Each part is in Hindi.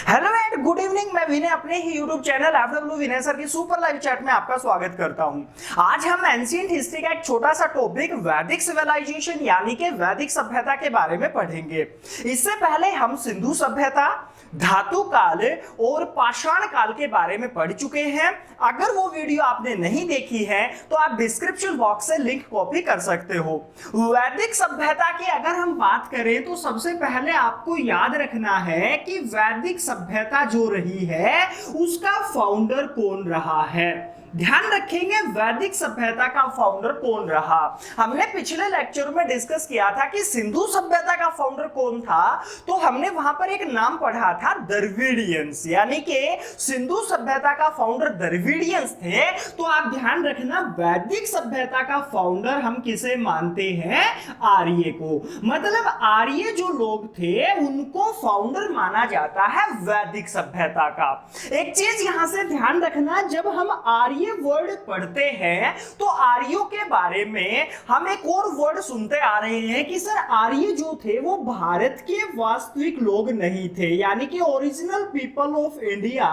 Hello and good evening. मैं विनय अपने ही यूट्यूब चैनल एफडब्ल्यू विनय सर की सुपर लाइव चैट में आपका स्वागत करता हूं। आज हम एंशिएंट हिस्ट्री का एक छोटा सा टॉपिक वैदिक सिविलाइजेशन यानी कि वैदिक सभ्यता के बारे में पढ़ेंगे। इससे पहले हम सिंधु सभ्यता, धातु काल और पाषाण काल के बारे में पढ़ चुके हैं। अगर वो वीडियो आपने नहीं देखी है तो आप डिस्क्रिप्शन बॉक्स से लिंक कॉपी कर सकते हो। वैदिक सभ्यता की अगर हम बात करें तो सबसे पहले आपको याद रखना है कि वैदिक सभ्यता जो रही है उसका फाउंडर कौन रहा है। ध्यान रखेंगे वैदिक सभ्यता का फाउंडर कौन रहा। हमने पिछले लेक्चर में डिस्कस किया था कि सिंधु सभ्यता का फाउंडर कौन था, तो हमने वहां पर एक नाम पढ़ा था द्रविडियंस, यानी कि सिंधु सभ्यता का फाउंडर द्रविडियंस थे। तो आप ध्यान रखना वैदिक सभ्यता का फाउंडर हम किसे मानते हैं, आर्य को। मतलब आर्य जो लोग थे उनको फाउंडर माना जाता है वैदिक सभ्यता का। एक चीज यहां से ध्यान रखना, जब हम आर्य वर्ड पढ़ते हैं तो आर्यों के बारे में हम एक और वर्ड सुनते आ रहे हैं कि सर आर्य जो थे वो भारत के वास्तविक लोग नहीं थे, यानी कि original people of India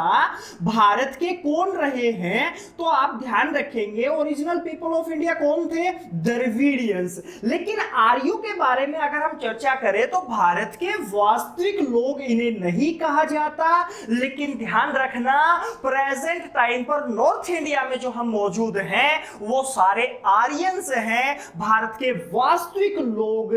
Bharat के कौन रहे हैं। तो आप ध्यान रखेंगे ओरिजिनल पीपल ऑफ इंडिया कौन थे, द्रविडियंस। लेकिन आर्यों के बारे में अगर हम चर्चा करें तो भारत के वास्तविक लोग इन्हें नहीं कहा जाता। लेकिन ध्यान रखना प्रेजेंट टाइम पर नॉर्थ इंडिया में जो हम मौजूद हैं वो सारे आर्यंस हैं। भारत के वास्तविक लोग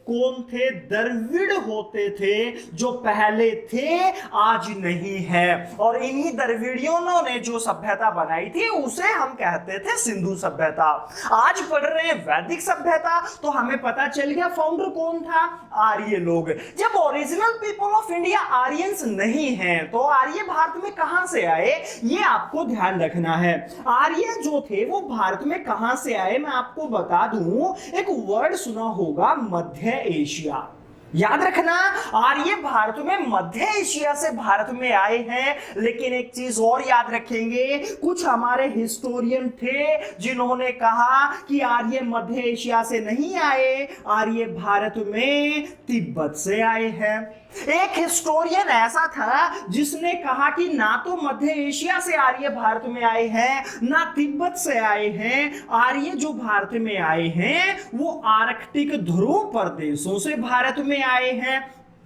कौन थे, द्रविड़ होते थे जो पहले थे आज नहीं है। और इन्हीं द्रविड़ियों ने जो सभ्यता बनाई थी उसे हम कहते थे सिंधु सभ्यता। आज पढ़ रहे हैं वैदिक सभ्यता तो हमें पता चल गया फाउंडर कौन था, आर्य लोग। जब original people of India Aryans नहीं हैं तो आर्य भारत में कहां से आए ये आपको ध्यान रखना है। आर्य जो थे वो भारत में कहां से आए मैं आपको बता दूं। एक वर्ड सुना होगा मध्य एशिया, याद रखना आर्य भारत में मध्य एशिया से भारत में आए हैं। लेकिन एक चीज और याद रखेंगे, कुछ हमारे हिस्टोरियन थे जिन्होंने कहा कि आर्य मध्य एशिया से नहीं आए, आर्य भारत में तिब्बत से आए हैं। एक हिस्टोरियन ऐसा था जिसने कहा कि ना तो मध्य एशिया से आर्य भारत में आए हैं ना तिब्बत से आए हैं, आर्य जो भारत में आए हैं वो आर्कटिक ध्रुव प्रदेशों से भारत में आए हैं।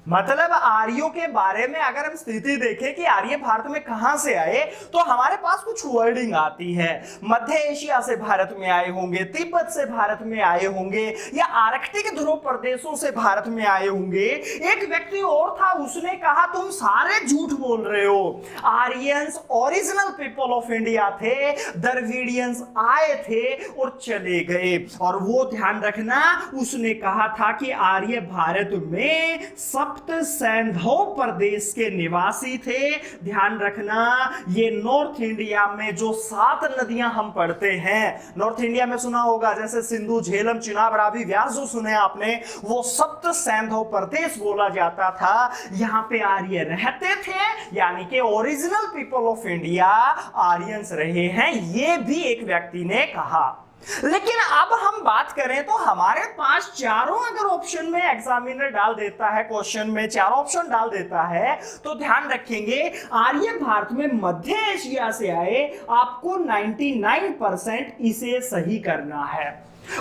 मतलब आर्यों के बारे में अगर हम स्थिति देखें कि आर्य भारत में कहां से आए तो हमारे पास कुछ वर्डिंग आती है। मध्य एशिया से भारत में आए होंगे, तिब्बत से भारत में आए होंगे, या आर्कटिक ध्रुव प्रदेशों से भारत में आए होंगे। एक व्यक्ति और था, उसने कहा तुम सारे झूठ बोल रहे हो, Aryans original people of India थे, द्रविडियंस आए थे और चले गए। और वो ध्यान रखना उसने कहा था कि आर्य भारत में सप्त सैंधव प्रदेश के निवासी थे। ध्यान रखना ये नॉर्थ इंडिया में जो 7 नदियां हम पढ़ते हैं, नॉर्थ इंडिया में सुना होगा जैसे सिंधु, झेलम, चिनाब, रावी, व्यास जो सुने आपने, वो सप्त सैंधव प्रदेश बोला जाता था। यहां पे आर्य रहते थे, यानी कि original people of India Aryans रहे हैं, ये भी एक व्यक्ति ने कहा। लेकिन अब हम बात करें तो हमारे पास चारों अगर ऑप्शन में एग्जामिनर डाल देता है, क्वेश्चन में चारों ऑप्शन डाल देता है, तो ध्यान रखेंगे आर्य भारत में मध्य एशिया से आए, आपको 99% इसे सही करना है।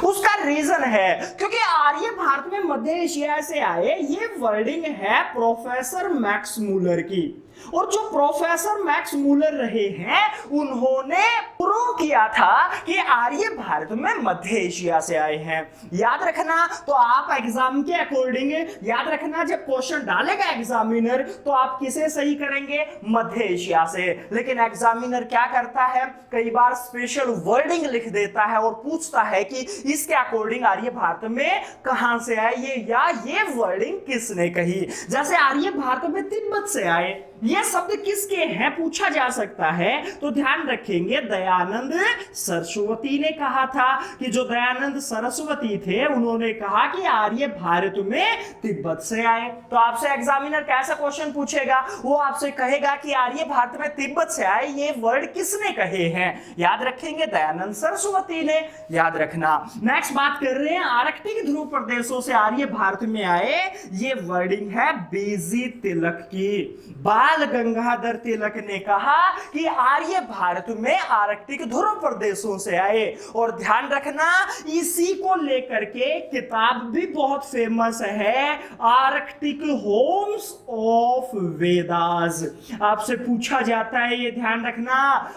उसका रीजन है क्योंकि आर्य भारत में मध्य एशिया से आए ये वर्डिंग है प्रोफेसर मैक्स मूलर की। और जो प्रोफेसर मैक्स मूलर रहे हैं उन्होंने प्रूव किया था कि आर्य भारत में मध्य एशिया से आए हैं। याद रखना, तो आप एग्जाम के अकॉर्डिंग याद रखना, जब क्वेश्चन डालेगा एग्जामिनर तो आप किसे सही करेंगे, मध्य एशिया से। लेकिन एग्जामिनर क्या करता है, कई बार स्पेशल वर्डिंग लिख देता है और पूछता है कि इसके अकॉर्डिंग आर्य भारत में कहां से आए ये, या ये वर्डिंग किसने कही। जैसे आर्य भारत में तिब्बत से आए, ये शब्द किसके हैं पूछा जा सकता है। तो ध्यान रखेंगे दयानंद सरस्वती ने कहा था कि जो दयानंद सरस्वती थे उन्होंने कहा कि आर्य भारत में तिब्बत से आए। तो आपसे एग्जामिनर कैसा क्वेश्चन पूछेगा, वो आपसे कहेगा कि आर्य भारत में तिब्बत से आए, ये वर्ड किसने कहे हैं। याद रखेंगे दयानंद सरस्वती ने, याद रखना। नेक्स्ट बात कर रहे हैं आर्कटिक ध्रुव प्रदेशों प्रदेशों से आर्य भारत में आए, ये वर्डिंग है बीजी तिलक की। बाल गंगाधर तिलक ने कहा कि आर्य भारत में आर्कटिक ध्रुव प्रदेशों से आए। और ध्यान रखना, इसी को लेकर के किताब भी बहुत फेमस है, आर्कटिक होम्स ऑफ वेदास। आपसे पूछा जाता है, ये ध्यान रखना,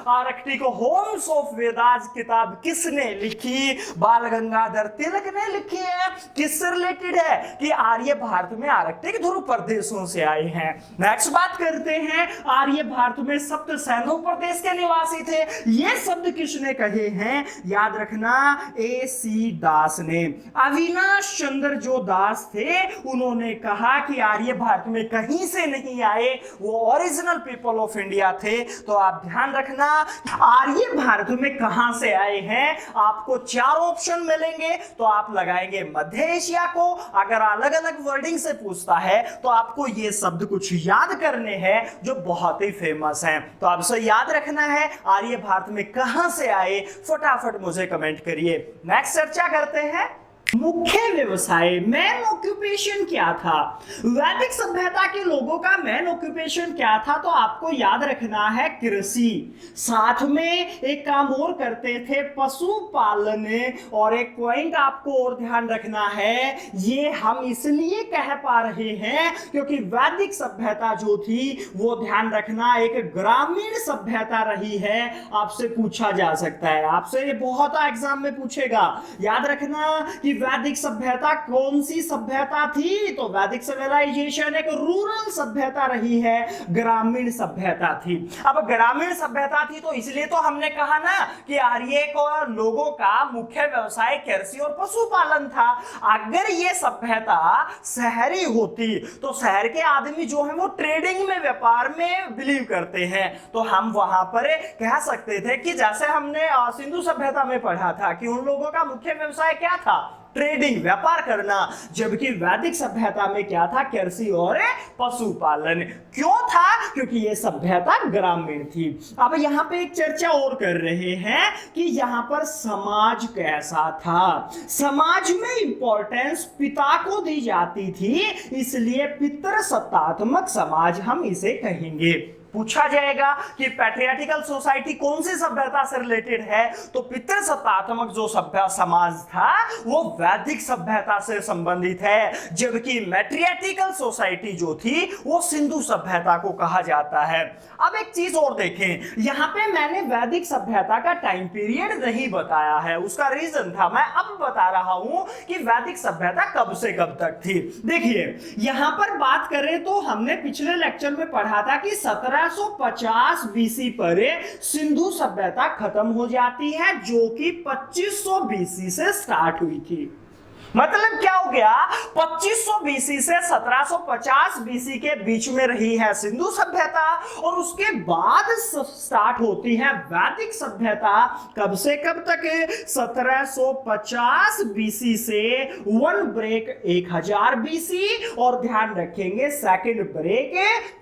आर्कटिक होम्स ऑफ वेदास किताब किसने लिखी? बाल गंगाधर तिलक ने लिखी है। किससे रिलेटेड है? कि आर्य भारत में आर्कटिक ध्रुव प्रदेशों से आए हैं। नेक्स्ट बात करते हैं, आर्य भारत में सप्त सैनो प्रदेश के निवासी थे। ये शब्द किसने कहे हैं? याद रखना, AC दास ने। अविनाश चंद्र जो दास थे, उन्होंने कहा कि आर्य भारत में कहीं से नहीं आए, वो ओरिजिनल पीपल ऑफ इंडिया थे। तो आप ध्यान रखना, आर्य भारत में कहां से आए हैं? आपको 4 ऑप्शन मिलेंगे, तो आप लगाएंगे मध्य एशिया को। अगर अलग अलग वर्डिंग से पूछता है तो आपको ये शब्द कुछ याद करने हैं जो बहुत ही फेमस हैं। तो आपसे याद रखना है आर्य भारत में कहां से आए, फटाफट मुझे कमेंट करिए। नेक्स्ट चर्चा करते हैं, मुख्य व्यवसाय, मेन ऑक्यूपेशन क्या था? वैदिक सभ्यता के लोगों का मेन ऑक्यूपेशन क्या था? तो आपको याद रखना है कृषि, साथ में एक काम और करते थे, पशुपालन। और एक पॉइंट आपको और ध्यान रखना है, ये हम इसलिए कह पा रहे हैं क्योंकि वैदिक सभ्यता जो थी वो, ध्यान रखना, एक ग्रामीण सभ्यता रही है। आपसे पूछा जा सकता है, आपसे ये बहुत एग्जाम में पूछेगा। याद रखना कि वैदिक सभ्यता कौन सी सभ्यता थी? तो वैदिक सिविलाइजेशन एक रूरल सभ्यता रही है, ग्रामीण सभ्यता थी। अब ग्रामीण सभ्यता थी तो इसलिए तो हमने कहा ना कि आर्य को लोगों का मुख्य व्यवसाय कृषि और पशुपालन था। अगर ये सभ्यता शहरी होती तो शहर के आदमी जो है वो ट्रेडिंग में, व्यापार में बिलीव करते हैं, तो हम वहां पर कह सकते थे कि जैसे हमने सिंधु सभ्यता में पढ़ा था कि उन लोगों का मुख्य व्यवसाय क्या था? ट्रेडिंग, व्यापार करना। जबकि वैदिक सभ्यता में क्या था? कृषि और पशुपालन। क्यों था? क्योंकि ये सभ्यता ग्रामीण थी। अब यहाँ पे एक चर्चा और कर रहे हैं कि यहाँ पर समाज कैसा था। समाज में इंपॉर्टेंस पिता को दी जाती थी, इसलिए पितृसत्तात्मक समाज हम इसे कहेंगे। पूछा जाएगा कि पैट्रियार्टिकल सोसाइटी कौन सी सभ्यता से रिलेटेड है? तो पितृसत्तात्मक जो सभ्यता समाज था वो वैदिक सभ्यता से संबंधित है, जबकि मैट्रियार्टिकल सोसाइटी जो थी वो सिंधु सभ्यता को कहा जाता है। अब एक चीज और देखें, यहाँ पे मैंने वैदिक सभ्यता का टाइम पीरियड नहीं बताया है, उसका रीजन था, मैं अब बता रहा हूं कि वैदिक सभ्यता कब से कब तक थी। देखिए यहां पर बात करें तो हमने पिछले लेक्चर में पढ़ा था कि 1750 बीसी पर सिंधु सभ्यता खत्म हो जाती है, जो कि 2500 बीसी से स्टार्ट हुई थी। मतलब क्या हो गया? 2500 बीसी से 1750 बीसी के बीच में रही है सिंधु सभ्यता, और उसके बाद स्टार्ट होती है वैदिक सभ्यता। कब से कब तक? 1750 बीसी से 1 ब्रेक 1000 बीसी, और ध्यान रखेंगे सेकंड ब्रेक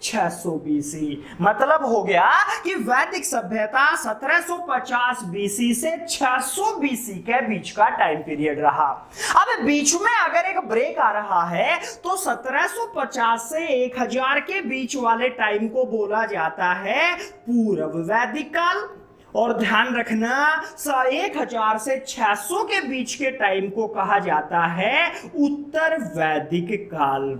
600 बीसी। मतलब हो गया कि वैदिक सभ्यता 1750 बीसी से 600 बीसी के बीच का टाइम पीरियड रहा। अब बीच में अगर एक ब्रेक आ रहा है तो 1750 से 1000 के बीच वाले टाइम को बोला जाता है पूर्व वैदिक काल, और ध्यान रखना 1000 से 600 के बीच के टाइम को कहा जाता है उत्तर वैदिक काल।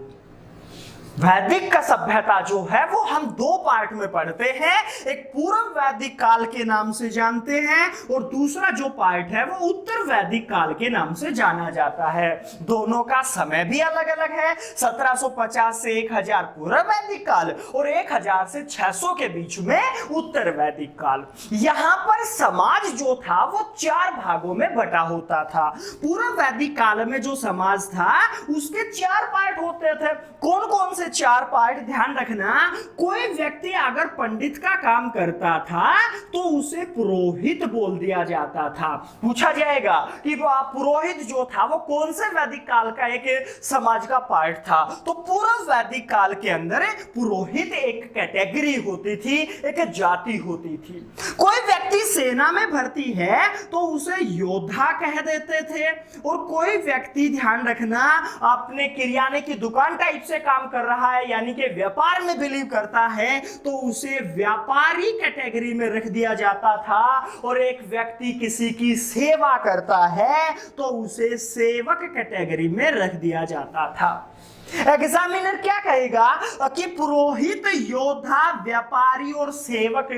वैदिक का सभ्यता जो है वो हम 2 पार्ट में पढ़ते हैं, एक पूर्व वैदिक काल के नाम से जानते हैं और दूसरा जो पार्ट है वो उत्तर वैदिक काल के नाम से जाना जाता है। दोनों का समय भी अलग अलग है, 1750 से 1000 पूर्व वैदिक काल और 1000 से 600 के बीच में उत्तर वैदिक काल। यहाँ पर समाज जो था वो 4 भागों में बटा होता था। पूर्व वैदिक काल में जो समाज था उसके 4 पार्ट होते थे। कौन कौन से से 4 पार्ट ध्यान रखना। कोई व्यक्ति अगर पंडित का काम करता था तो उसे पुरोहित बोल दिया जाता था। पूछा जाएगा कि पुरोहित जो था वो कौन से वैदिक काल का एक समाज का पार्ट था, तो पूर्व वैदिक काल के अंदर पुरोहित एक कैटेगरी होती थी, एक जाति होती थी। कोई व्यक्ति सेना में भर्ती है तो उसे योद्धा कह देते थे, और कोई व्यक्ति ध्यान रखना अपने किराने की दुकान टाइप से काम कर रहा है यानी कि व्यापार में बिलीव करता है तो उसे व्यापारी कैटेगरी में रख दिया जाता था, और एक व्यक्ति किसी की सेवा करता है तो उसे सेवक कैटेगरी में रख दिया जाता था। एग्जामिनर क्या कहेगा कि पुरोहित, योद्धा, व्यापारी और सेवक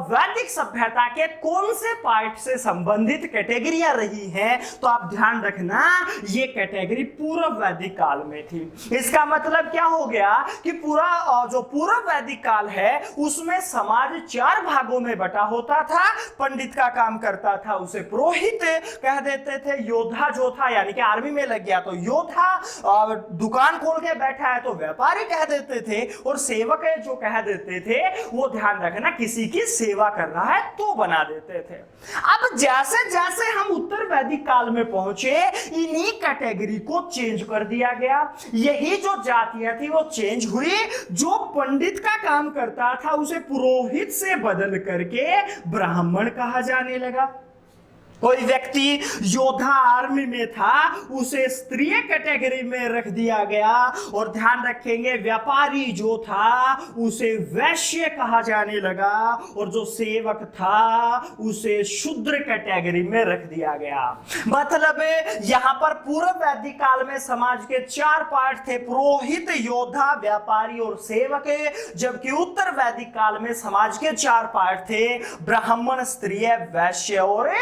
वैदिक सभ्यता के कौन से पार्ट से संबंधित कैटेगरियां रही हैं, तो आप ध्यान रखना ये कैटेगरी पूर्व वैदिक काल में थी। इसका मतलब क्या हो गया कि पूरा जो पूर्व वैदिक काल है उसमें समाज 4 भागों में बटा होता था। पंडित का काम करता था उसे पुरोहित कह देते थे, योद्धा जो था यानी कि आर्मी में लग गया तो योद्धा, दुकान खोल के बैठा है तो व्यापारी कह देते थे, और सेवक है जो कह देते थे वो ध्यान रखना किसी की सेवा कर रहा है तो बना देते थे। अब जैसे जैसे हम उत्तर वैदिक काल में पहुंचे इन्हीं कैटेगरी को चेंज कर दिया गया। यही जो जातियां थी वो चेंज हुई। जो पंडित का काम करता था उसे पुरोहित से बदल करके ब्राह्मण कहा जाने लगा। कोई व्यक्ति योद्धा आर्मी में था उसे स्त्रीय कैटेगरी में रख दिया गया, और ध्यान रखेंगे व्यापारी जो था उसे वैश्य कहा जाने लगा, और जो सेवक था उसे शूद्र कैटेगरी में रख दिया गया। मतलब यहां पर पूर्व वैदिक काल में समाज के 4 पार्ट थे, पुरोहित, योद्धा, व्यापारी और सेवक, जबकि उत्तर वैदिक काल में समाज के 4 पार्ट थे, ब्राह्मण, स्त्रीय, वैश्य और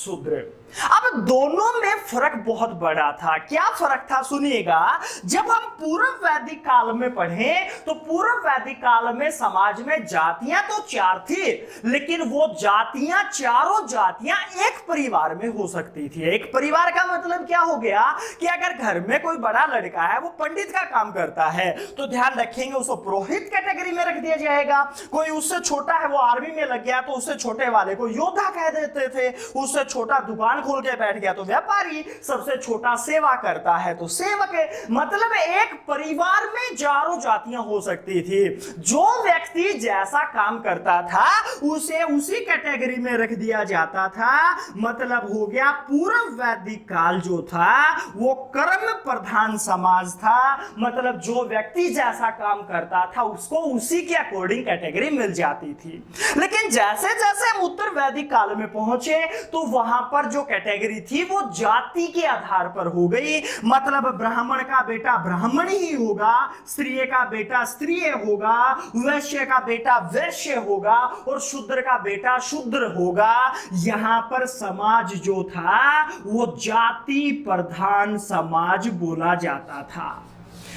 शूद्र। अब दोनों में फर्क बहुत बड़ा था। क्या फर्क था सुनिएगा। जब हम पूर्व वैदिक काल में पढ़े तो पूर्व वैदिक काल में समाज में जातियां तो 4 थी, लेकिन वो जातियां, चारों जातियां एक परिवार में हो सकती थी। एक परिवार का मतलब क्या हो गया कि अगर घर में कोई बड़ा लड़का है वो पंडित का काम करता है तो ध्यान रखेंगे उसको पुरोहित कैटेगरी में रख दिया जाएगा। कोई उससे छोटा है वो आर्मी में लग गया तो उससे छोटे वाले को योद्धा कह देते थे, उससे छोटा दुकान खोल के बैठ गया तो व्यापारी, सबसे छोटा सेवा करता है तो सेवक है। मतलब एक परिवार में चारों जातियां हो सकती थी। जो व्यक्ति जैसा काम करता था उसे उसी कैटेगरी में रख दिया जाता था। मतलब हो गया पूर्व वैदिक काल जो था वो कर्म प्रधान समाज था। मतलब जो व्यक्ति जैसा काम करता था उसको उसी के अकॉर्डिंग कैटेगरी मिल जाती थी। लेकिन जैसे जैसे हम उत्तर वैदिक काल में पहुंचे तो वहां पर जो कैटेगरी थी वो जाति के आधार पर हो गई। मतलब ब्राह्मण का बेटा ब्राह्मण ही होगा, स्त्रीय का बेटा स्त्रीय होगा, वैश्य का बेटा वैश्य होगा और शूद्र का बेटा शूद्र होगा। यहां पर समाज जो था वो जाति प्रधान समाज बोला जाता था।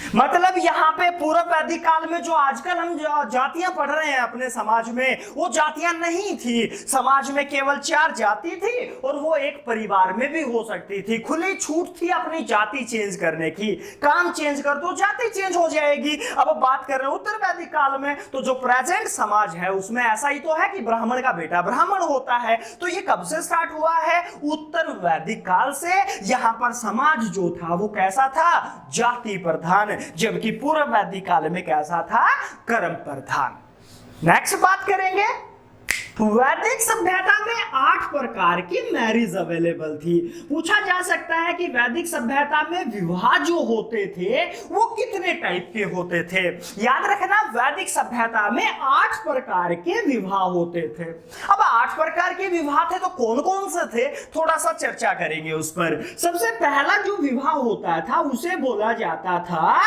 मतलब यहाँ पे पूर्व वैदिक काल में जो आजकल हम जातियां पढ़ रहे हैं अपने समाज में वो जातियां नहीं थी। समाज में केवल 4 जाति थी और वो एक परिवार में भी हो सकती थी। खुली छूट थी अपनी जाति चेंज करने की। काम चेंज कर दो जाति चेंज हो जाएगी। अब बात कर रहे हैं उत्तर वैदिक काल में तो जो प्रेजेंट समाज है उसमें ऐसा ही तो है कि ब्राह्मण का बेटा ब्राह्मण होता है। तो ये कब से स्टार्ट हुआ है? उत्तर वैदिक काल से। यहाँ पर समाज जो था वो कैसा था? जाति प्रधान, जबकि पूर्व वैदिक काल में कैसा था? कर्म प्रधान। नेक्स्ट बात करेंगे, वैदिक सभ्यता में 8 प्रकार की मैरिज अवेलेबल थी। पूछा जा सकता है कि वैदिक सभ्यता में विवाह जो होते थे वो कितने टाइप के होते थे। याद रखना वैदिक सभ्यता में 8 प्रकार के विवाह होते थे। अब 8 प्रकार के विवाह थे तो कौन कौन से थे, थोड़ा सा चर्चा करेंगे उस पर। सबसे पहला जो विवाह होता था उसे बोला जाता था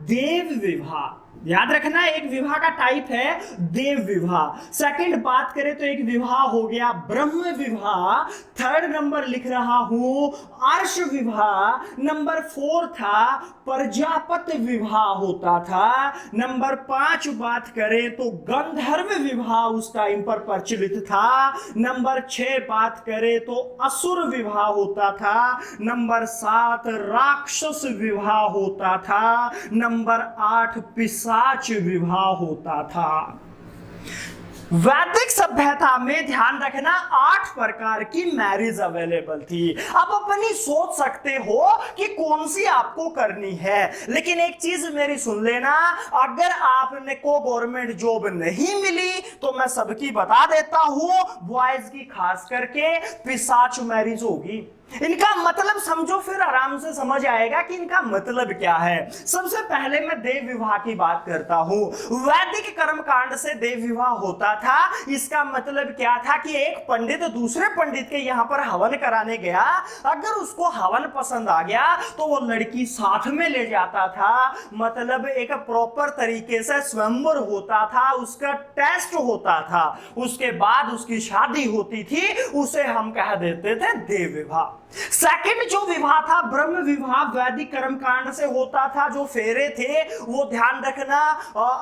देव विवाह। याद रखना, एक विवाह का टाइप है देव विवाह। सेकंड बात करें तो एक विवाह हो गया ब्रह्म विवाह। थर्ड नंबर लिख रहा हूं अर्श विवाह। नंबर 4 था प्रजापति विवाह होता था। नंबर 5 बात करें तो गंधर्व विवाह उस टाइम पर प्रचलित था। नंबर 6 बात करें तो असुर विवाह होता था। नंबर 7 राक्षस विवाह होता था। नंबर 8 पिशाच विवाह होता था। वैदिक सभ्यता में ध्यान रखना 8 प्रकार की मैरिज अवेलेबल थी। अब अपनी सोच सकते हो कि कौन सी आपको करनी है, लेकिन एक चीज मेरी सुन लेना, अगर आपने को गवर्नमेंट जॉब नहीं मिली तो मैं सबकी बता देता हूं, बॉयज की खास करके पिशाच मैरिज होगी। इनका मतलब समझो, फिर आराम से समझ आएगा कि इनका मतलब क्या है। सबसे पहले मैं देव विवाह की बात करता हूं। वैदिक कर्म कांड से देव विवाह होता था। इसका मतलब क्या था कि एक पंडित दूसरे पंडित के यहां पर हवन कराने गया, अगर उसको हवन पसंद आ गया तो वो लड़की साथ में ले जाता था। मतलब एक प्रॉपर तरीके से स्वयंवर होता था, उसका टेस्ट होता था, उसके बाद उसकी शादी होती थी। उसे हम कह देते थे देव विवाह। सेकंड जो विवाह था ब्रह्म विवाह, वैदिक कर्म कांड से होता था। जो फेरे थे वो ध्यान रखना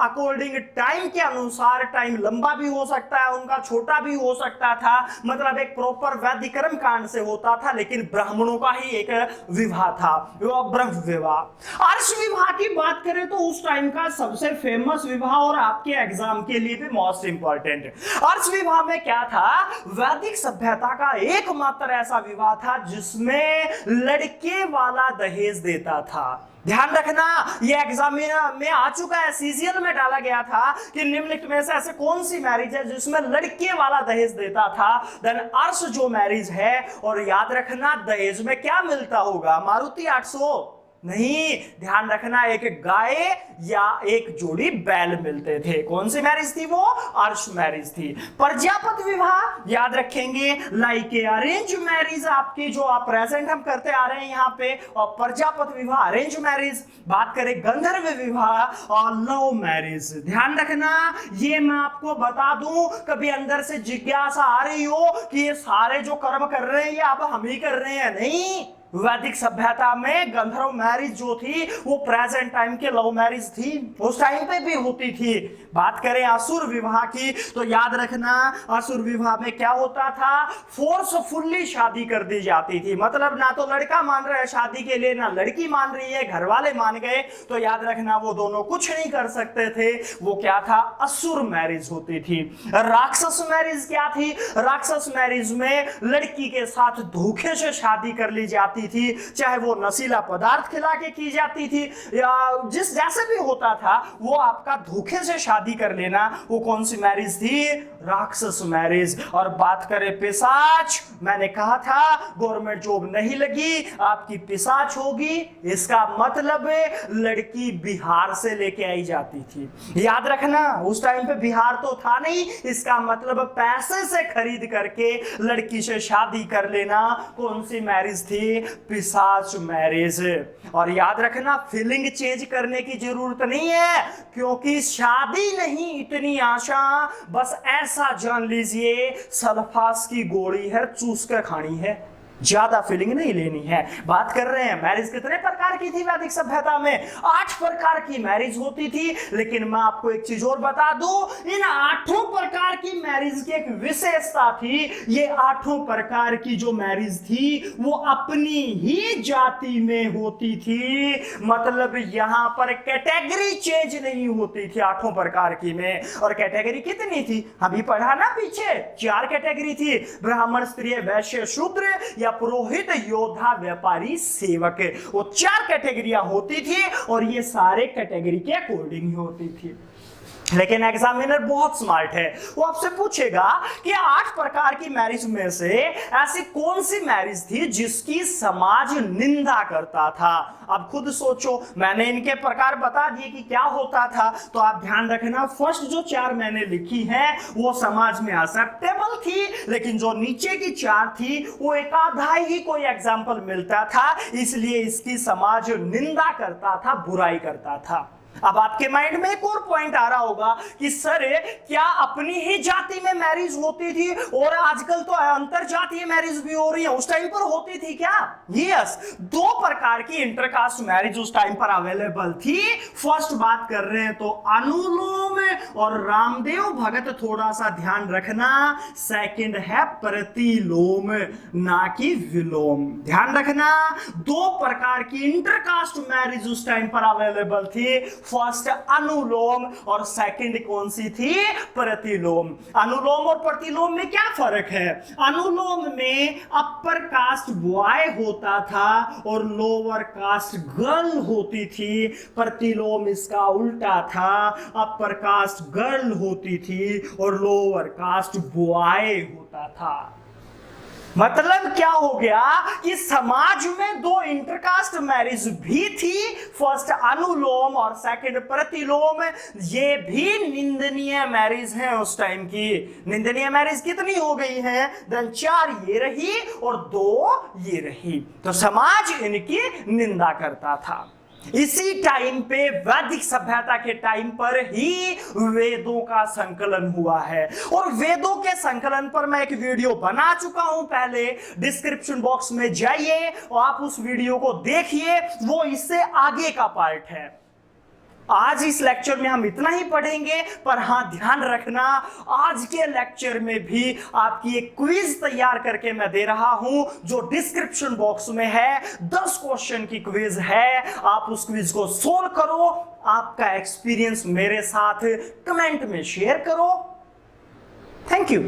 अकॉर्डिंग टाइम के अनुसार, टाइम लंबा भी हो सकता है उनका, छोटा भी हो सकता था। मतलब एक प्रॉपर वैदिक कर्म कांड से होता था, लेकिन ब्राह्मणों का ही एक विवाह था, वो ब्रह्म विवाह। अर्श विवाह की बात करें तो उस टाइम का सबसे फेमस विवाह और आपके एग्जाम के लिए भी मोस्ट इंपॉर्टेंट। अर्श विवाह में क्या था, वैदिक सभ्यता का एकमात्र ऐसा विवाह था जिसमें लड़के वाला दहेज देता था। ध्यान रखना, ये एग्जाम में आ चुका है, सीजीएल में डाला गया था कि निम्नलिखित में से ऐसे कौन सी मैरिज है जिसमें लड़के वाला दहेज देता था। देन अर्श जो मैरिज है, और याद रखना दहेज में क्या मिलता होगा, मारुति 800 नहीं, ध्यान रखना एक गाय या एक जोड़ी बैल मिलते थे। कौन सी मैरिज थी वो, अर्श मैरिज थी। प्रजापति विवाह याद रखेंगे, लाइक अरेंज मैरिज आपकी जो आप प्रेजेंट हम करते आ रहे हैं यहाँ पे, और प्रजापति विवाह अरेंज मैरिज। बात करें गंधर्व विवाह और लव मैरिज, ध्यान रखना ये मैं आपको बता दूं, कभी अंदर से जिज्ञासा आ रही हो कि ये सारे जो कर्म कर रहे हैं ये अब हम ही कर रहे हैं, नहीं। वैदिक सभ्यता में गंधर्व मैरिज जो थी वो प्रेजेंट टाइम के लव मैरिज थी, उस टाइम पे भी होती थी। बात करें असुर विवाह की तो याद रखना असुर विवाह में क्या होता था, फोर्सफुली शादी कर दी जाती थी। मतलब ना तो लड़का मान रहा है शादी के लिए, ना लड़की मान रही है, घर वाले मान गए तो याद रखना वो दोनों कुछ नहीं कर सकते थे। वो क्या था, असुर मैरिज होती थी। राक्षस मैरिज क्या थी, राक्षस मैरिज में लड़की के साथ धोखे से शादी कर ली जाती थी, चाहे वो नशीला पदार्थ खिला के की जाती थी या जिस जैसे भी होता था, वो आपका धोखे से शादी कर लेना, वो कौन सी मैरिज थी, राक्षस मैरिज। और बात करें पिशाच, मैंने कहा था गवर्नमेंट जॉब नहीं लगी आपकी पिशाच होगी, इसका मतलब लड़की बिहार से लेके आई जाती थी। याद रखना उस टाइम पे बिहार तो था नहीं, इसका मतलब पैसे से खरीद करके लड़की से शादी कर लेना, कौन सी मैरिज थी, पिशाच मैरिज। और याद रखना फीलिंग चेंज करने की जरूरत नहीं है, क्योंकि शादी नहीं इतनी आशा, बस ऐसा जान लीजिए सल्फास की गोली है, चूस कर खानी है, ज्यादा फीलिंग नहीं लेनी है। बात कर रहे हैं मैरिज कितने प्रकार की थी वैदिक सभ्यता में, 8 प्रकार की मैरिज होती थी। लेकिन मैं आपको एक चीज और बता दूं, इन 8 प्रकार की मैरिज की एक विशेषता थी, ये 8 प्रकार की जो मैरिज थी वो अपनी ही जाति में होती थी। मतलब यहां पर कैटेगरी चेंज नहीं होती थी 8 प्रकार की में। और कैटेगरी कितनी थी, अभी पढ़ा ना पीछे, 4 कैटेगरी थी, ब्राह्मण, स्त्रीय, वैश्य, शूद्र या पुरोहित, योद्धा, व्यापारी, सेवक। वो 4 कैटेगरियां होती थी और ये सारे कैटेगरी के अकॉर्डिंग ही होती थी। लेकिन एग्जामिनर बहुत स्मार्ट है, वो आपसे पूछेगा कि 8 प्रकार की मैरिज में से ऐसी कौन सी मैरिज थी जिसकी समाज निंदा करता था। अब खुद सोचो, मैंने इनके प्रकार बता दिए कि क्या होता था, तो आप ध्यान रखना फर्स्ट जो 4 मैंने लिखी हैं वो समाज में एक्सेप्टेबल थी, लेकिन जो नीचे की 4 थी वो एक आधा ही कोई एग्जाम्पल मिलता था, इसलिए इसकी समाज निंदा करता था, बुराई करता था। अब आपके माइंड में एक और पॉइंट आ रहा होगा कि सर क्या अपनी ही जाति में मैरिज होती थी और आजकल तो अंतर जातीय मैरिज भी हो रही है, उस टाइम पर होती थी क्या? यस, दो प्रकार की इंटरकास्ट मैरिज उस टाइम पर अवेलेबल थी। फर्स्ट बात कर रहे हैं तो अनुलोम और रामदेव भगत, थोड़ा सा ध्यान रखना। सेकंड है प्रतिलोम, ना कि विलोम। ध्यान रखना, दो प्रकार की इंटरकास्ट मैरिज उस टाइम पर अवेलेबल थी। फर्स्ट अनुलोम और सेकंड कौन सी थी? प्रतिलोम। अनुलोम और प्रतिलोम में क्या फर्क है? अनुलोम में अपर कास्ट बॉय होता था और लोअर कास्ट गर्ल होती थी। प्रतिलोम इसका उल्टा था, अपर कास्ट गर्ल होती थी और लोअर कास्ट बॉय होता था। मतलब क्या हो गया कि समाज में दो इंटरकास्ट मैरिज भी थी, फर्स्ट अनुलोम और सेकंड प्रतिलोम। ये भी निंदनीय मैरिज है उस टाइम की। निंदनीय मैरिज कितनी हो गई है? देन 4 ये रही और 2 ये रही, तो समाज इनकी निंदा करता था। इसी टाइम पे वैदिक सभ्यता के टाइम पर ही वेदों का संकलन हुआ है और वेदों के संकलन पर मैं एक वीडियो बना चुका हूं पहले। डिस्क्रिप्शन बॉक्स में जाइए और आप उस वीडियो को देखिए, वो इससे आगे का पार्ट है। आज इस लेक्चर में हम इतना ही पढ़ेंगे, पर हां ध्यान रखना, आज के लेक्चर में भी आपकी एक क्विज तैयार करके मैं दे रहा हूं जो डिस्क्रिप्शन बॉक्स में है। 10 क्वेश्चन की क्विज है, आप उस क्विज को सोल्व करो, आपका एक्सपीरियंस मेरे साथ कमेंट में शेयर करो। Thank you.